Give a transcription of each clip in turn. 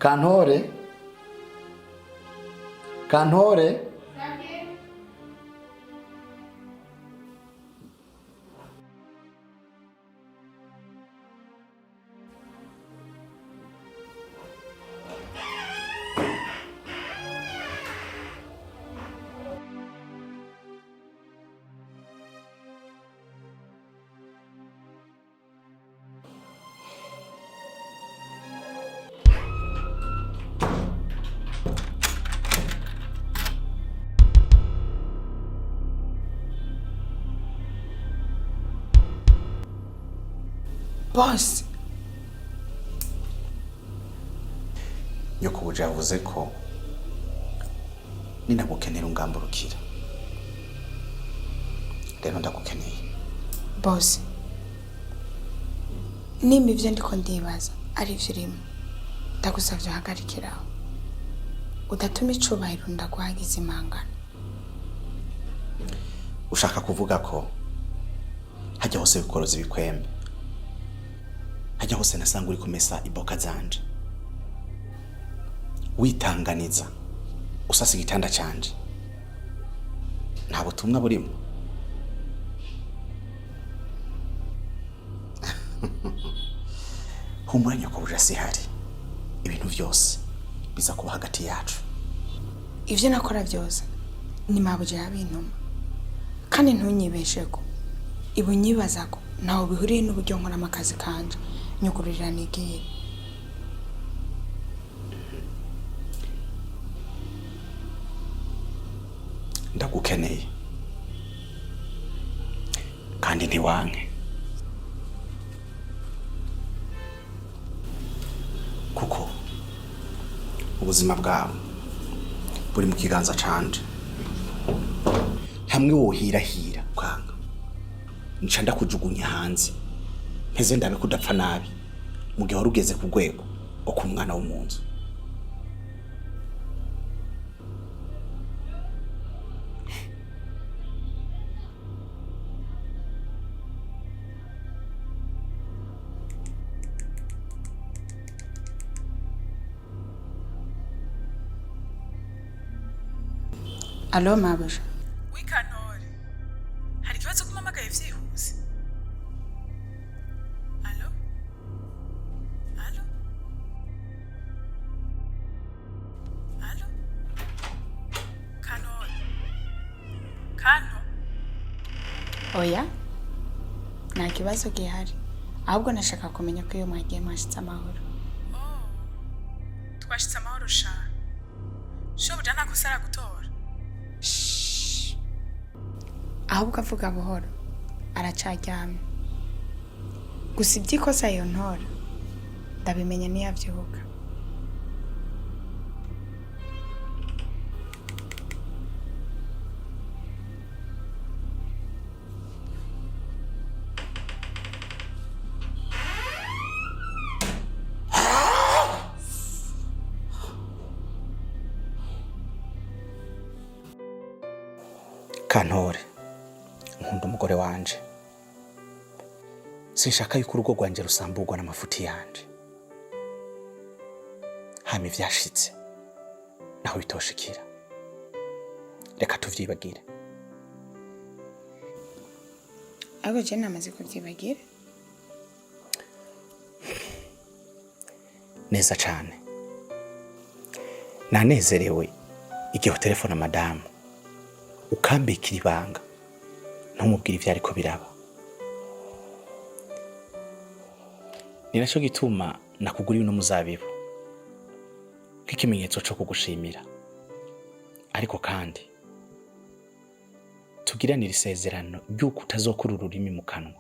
Kantore. Kantore. Boss, yokubuja yavuze ko ninagukenera ungamburukira. Rero ndagukeneye. boss. Nimba ivyo ndiko ndibaza ari vyo urimo, ndagusavye uhagarikiraho. Udatuma icubahiro ndaguhagiza imangano. Ushaka kuvuga ko hajya hose bikoroza ibikwembe. Hajya hose nasanga uri kumesa iboka zanje. Witanganiza usasa igitanda canje. Nta butumwa burimo. Humura nyokubuja sihari. Ibintu vyose biza kuba hagati yacu. Ivyo nakora vyose ni mabuje yabintuma. Kandi ntunyibesheko. Ibunyibazako naho bihuriye n'uburyo nkora amakazi kanje. Nyugurira nigiye. Ndagukeneye. Kandi ntiwanke. Kuko ubuzima bwawe buri mu kiganza canje. Hamwe wohirahira kwanga. Nca ndakujugunya hanze. Mpeze ndabe kudapfa nabi. Mugihe warugeze ku gwego go ku mwana w'umunzu. Allo mabuje. Wikanore. Hari kibazo kumamagaye vyihuse. Allo? Allo? Allo? Kanore. Kano. Oya. Nta kibazo gihari. Ahubwo nashaka kumenya ko iyo mwagiye mwashitse amahoro. Oh. Twashitse amahoro sha. Shobuja ntakusara gutora. Ahubwo avuga buhoro aracaryamye. Gusa ibyikosa iyo ntora ndabimenya niyavyuka. Kantore. Nkunda umugore wanje. Sinshaka yuko urugo rwanje rusamburwa n'amafuti yanje. Hama ivyashitse naho bitoshikira. Reka tuvyibagire. Abo je namaze kuvyibagira. Neza cane. Nanezerewe igihe telefone madamu ukambikira ibanga. Ntumubwira ivyo ariko biraba. Ninaco gituma nakuguriye no muzabibu. K'ikimenyetso cyo kugushimira. Ariko kandi tugiranira isezerano ry'uko utazokura ururimi mu kanwa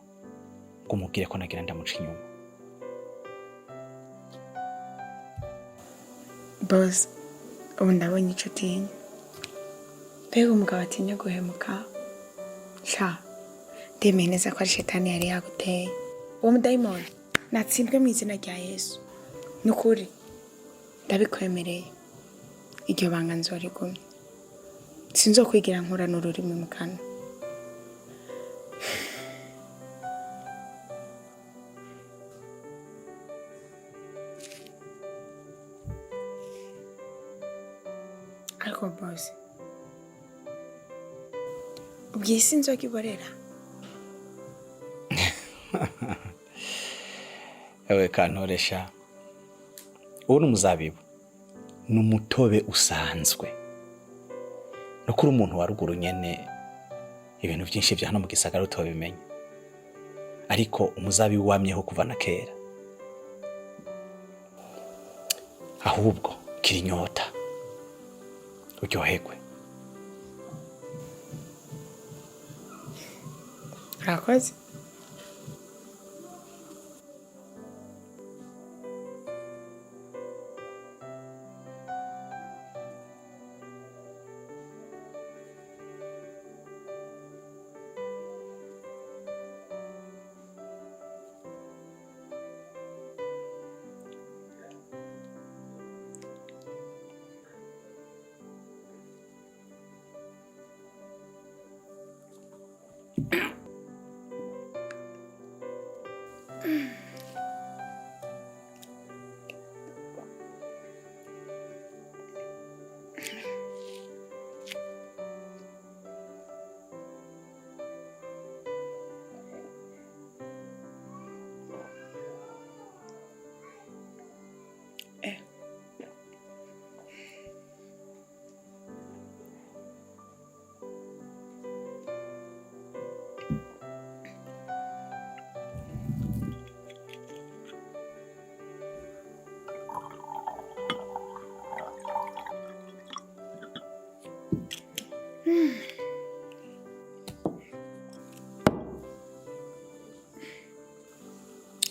ngo umubwire ko nagira ndamuca inyuma. Boss, ubu ndabonye ico tinya. Mbega umugabo atinya guhemuka. Sha, ndemeye neza ko ari shetani yari yaguteye. Uwo mudayimoni natsindwe mu izina rya Yesu. Nukuri ndabikwemereye. Iryo banga nzorigumye. Sinzokwigira nkura n'ururimi mu kanwa. ariko boss ubwisi inzoga iborera. Ewe kantoresha, uwo ni umuzabibu, ni umutobe usanzwe. No kuri umuntu wa ruguru nyene ibintu byinshi bya hano mu gisagara utobimenya, ariko umuzabibu wamyeho kuva na kera. Ahubwo kiri inyota uryoherwe. Urakoze.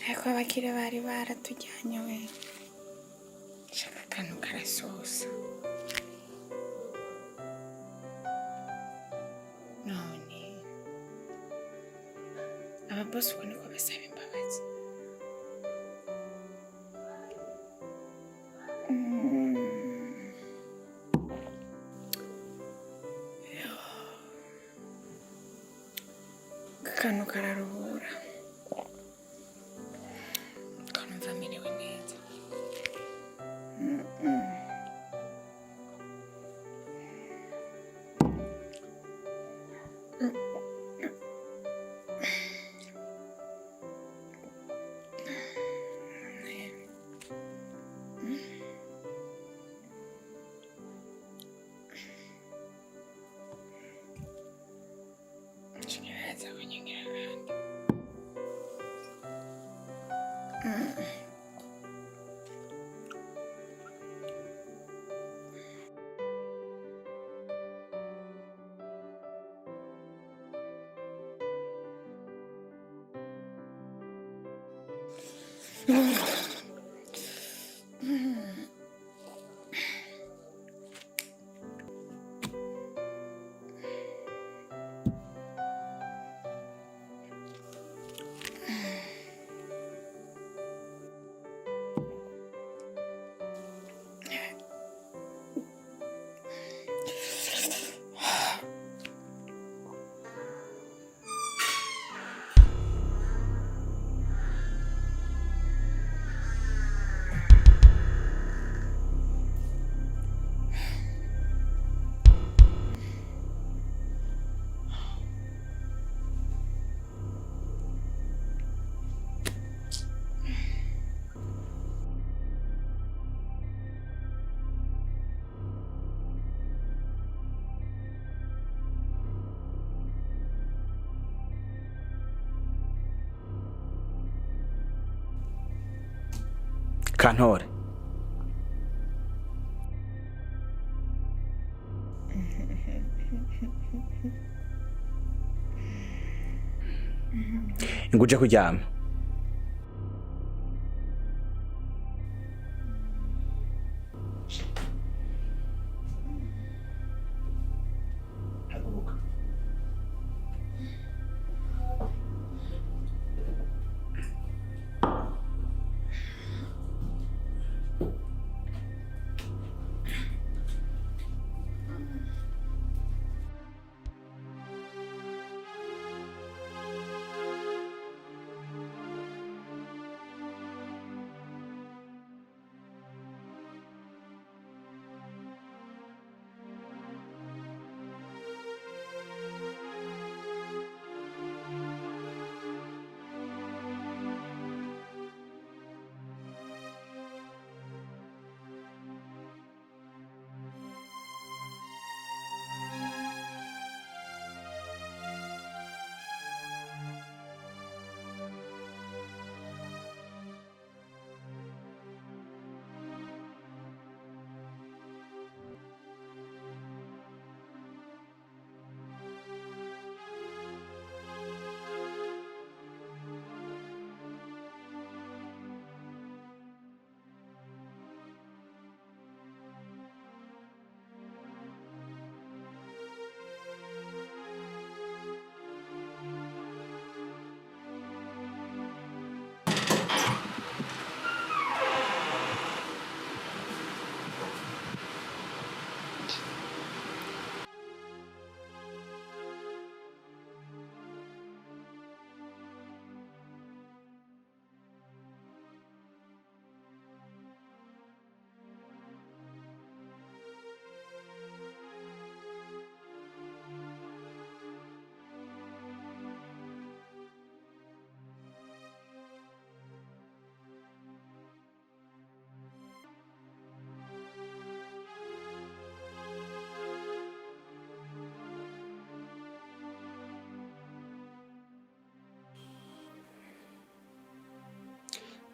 Ariko abakire bari baratujyanye we. Shaka akantu karasosa. None ababosi ubwo niko basaba imbabazi. Akantu kararuhura. Kanumva merewe neza. Shikiraza kunyingira kandi. Kantore, inguje kuryama.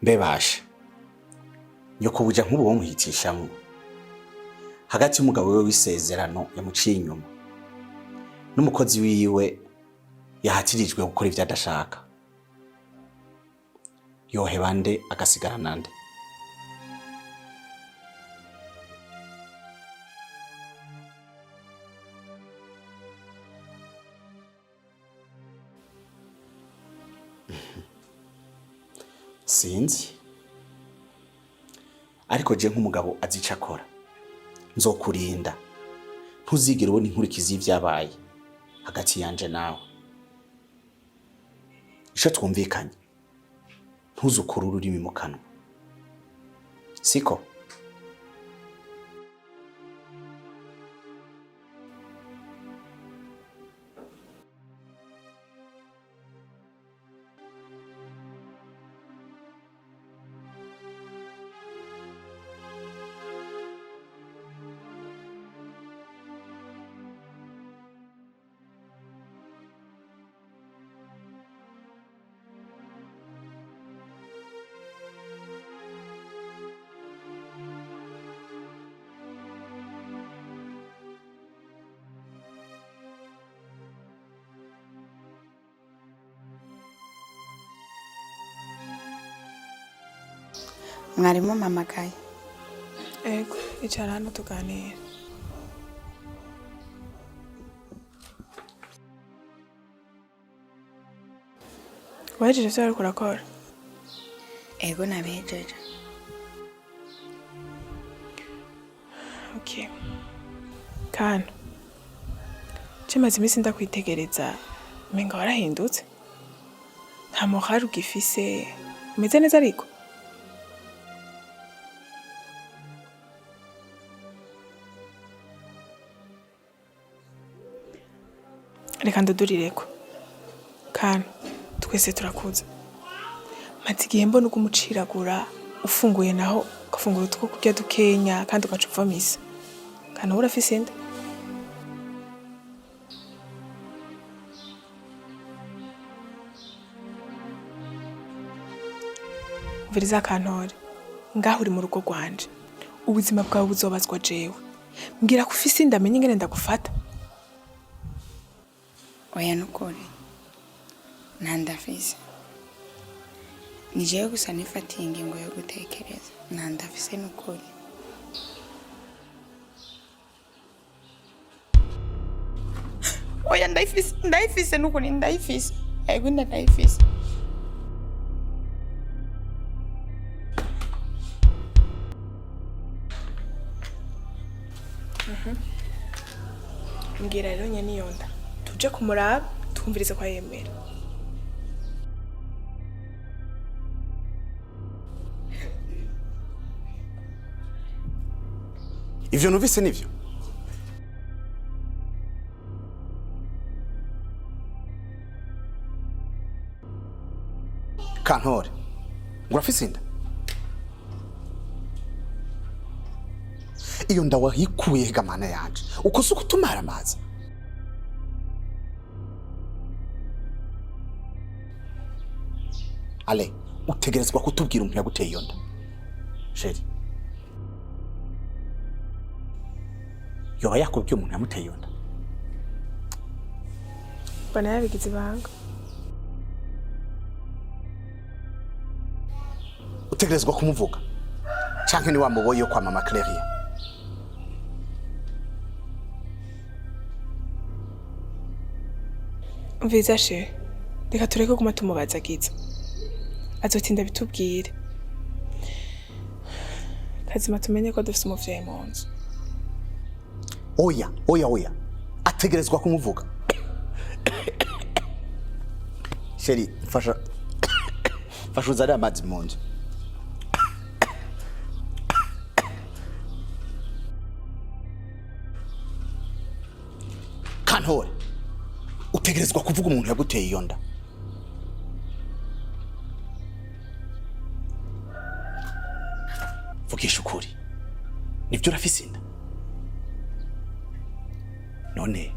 mbebasha nyoko buja nk'ubu wo muhitishamwe hagati y'umugabo we w'isezerano yamuciye inyuma n'umukozi wiwe yahatirijwe gukora ivyo adashaka, yoheba nde agasigara nande? Sinzi, ariko je nk'umugabo azica akora nzokurinda ntuzigere ubona inkurikizi y'ivyabaye hagati yanje nawe. Isho twumvikanye ntuzukura ururimi mu kanwa, siko? Mwarimu mpamagaye. Ego, icara hano tuganire. Wahejeje ivyo wariko urakora? Ego nabihejeje. Okay. Kano, cimaze imisi ndakwitegereza, umenga warahindutse? Nta morale ugifise, umeze neza ariko? Reka ndudurireko. Kano, twese turakuze. Maze igihe mbona uko umuciragura, ufunguye naho ugafungura utwo kurya dukenya kandi ugaca uva misa. Kano urafise inda? Umviriza Kantore, ngaho uri mu rugo rwanje. Ubuzima bwawe buzobazwa jewe. Mbwira ko ufise inda menye ingene ndagufata. Oya nukuri ntandafise, ni jewe gusa nifatiye ingingo yo gutekereza. Ntandafise nukuri. Oya ndayifise nukuri ndayifise. Ego ndayifise. Mbwira rero nyene iyo nda. Tuje kumuraba twumvirize kwa yemera. Ivyo numvise nivyo? Kantore, ngurafise inda? Iyo nda wahikuye gamana yanje uko suko tumara amazi? Ale, utegerezwa kutubwira umuntu yaguteye iyo nda. Sheri, yoba yakubwiye umuntu yamuteye iyo nda? Bana yabigize ibanga. Utegerezwa kumuvuga canke ni wa muboyi yo kwa mama Claria? Umviriza she, reka tureke guma tumubazagiza. Azotinda bitubwire. Kazima tumenye ko dufise umuvyeyi mu nzu. Oya. Ategerezwa kumuvuga. Sheri, fasha uzare amazi mu nzu. Kantore, utegerezwa kuvuga umuntu yaguteye iyo nda. Vugisha ukuri. Nivyo urafise inda? None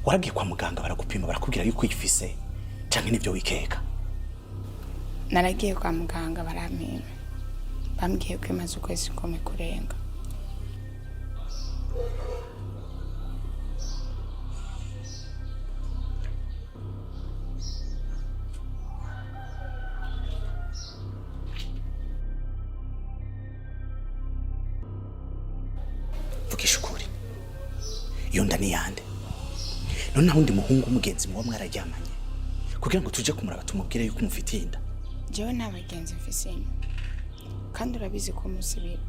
waragiye kwa muganga baragupima barakubwira yuko uyifise canke nivyo wikeka? naragiye kwa muganga barampima, bambwiye ko imaze ukwezi kumwe kurenga. Vugisha ukuri, iyo nda ni yande? None naho undi muhungu umugenzi muba mwararyamanye kugira ngo tuje kumuraba tumubwire yuko umufitiye inda? Jewe nta bagenzi mfise, kandi urabizi ko umusibira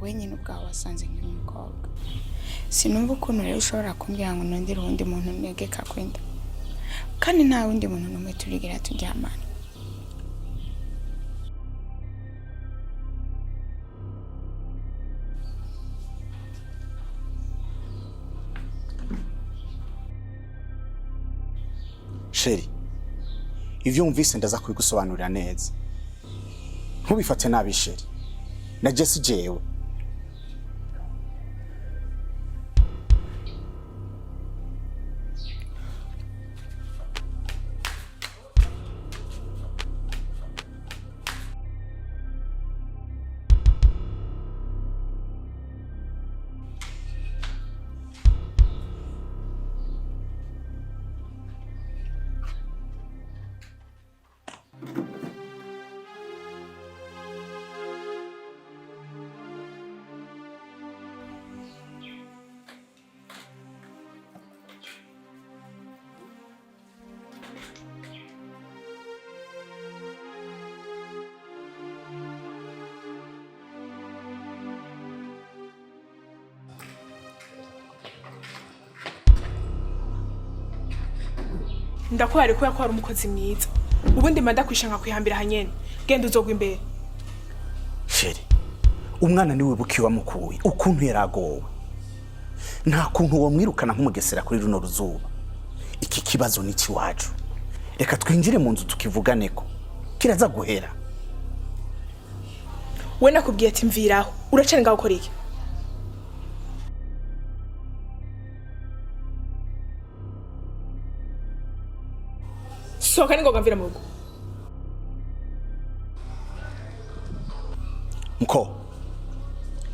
wenyine ubwawe wasanze nkiri umukobwa. Sinumva ukuntu rero ushobora kumbwira ngo nondere uwundi muntu negeka kwinda, kandi nta wundi muntu n'umwe turigera turyamana. Sheri, ivyo umvise ndaza kubigusobanurira neza. Ntubifate nabi Sheri, na Jesse jewe. Ndakwari ko yakora umukozi mwiza. Ubundi manda kwishanga kwihambira hanyene. Genda uzogwa imbere. Sheri, umwana niwe bukiwa mukuye, ukuntu yaragowe. Nta kuntu wo mwirukana nk'umugesera kuri runo ruzuba. Iki kibazo ni kiwacu. Reka twinjire mu nzu tukivuganeko. Kiraza guhera. We nakubwiye ati mviraho. Uracane ngaho ukora iki? Soka ningoga mvira mu rugo. Mko,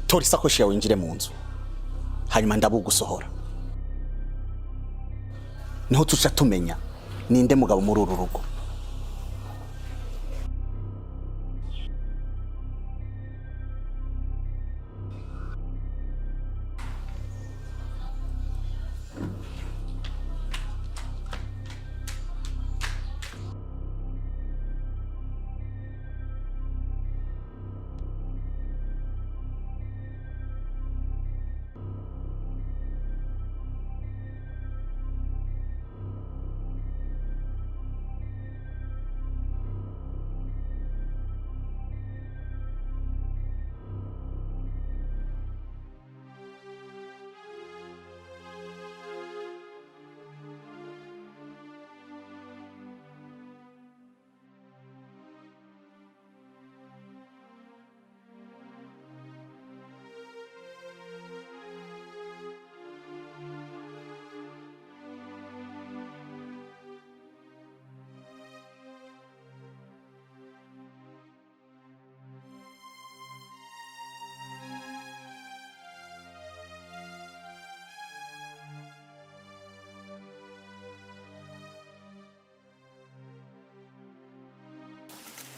tori sakoshi yawe injire mu nzu. Hanyuma ndabugusohora. Niho tuca tumenya ninde mugabo muri uru rugo.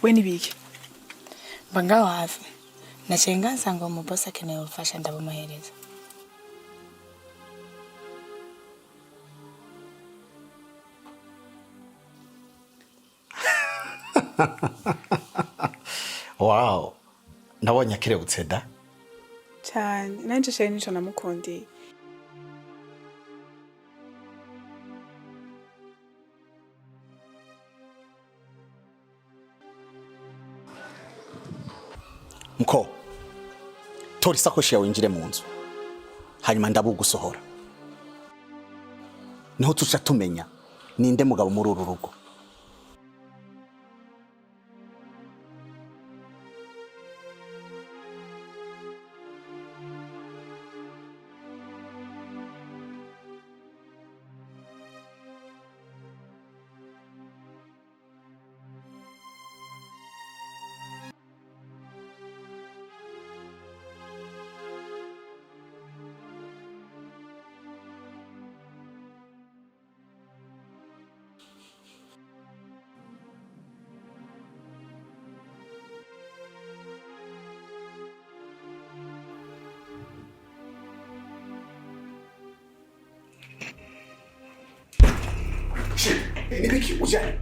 We nibiki? Banga wafi. Nashenga nsanga umubosa akeneye ubufasha ndabumuhereza. Wow. Nabonye akirebutse da. Cyane. Nanje sheri nico namukundiye. Mko, tori sakoshi yawe injire mu nzu. Hanyuma ndabugusohora. Niho tuca tumenya ninde mugabo muri uru rugo. nibiki ujanye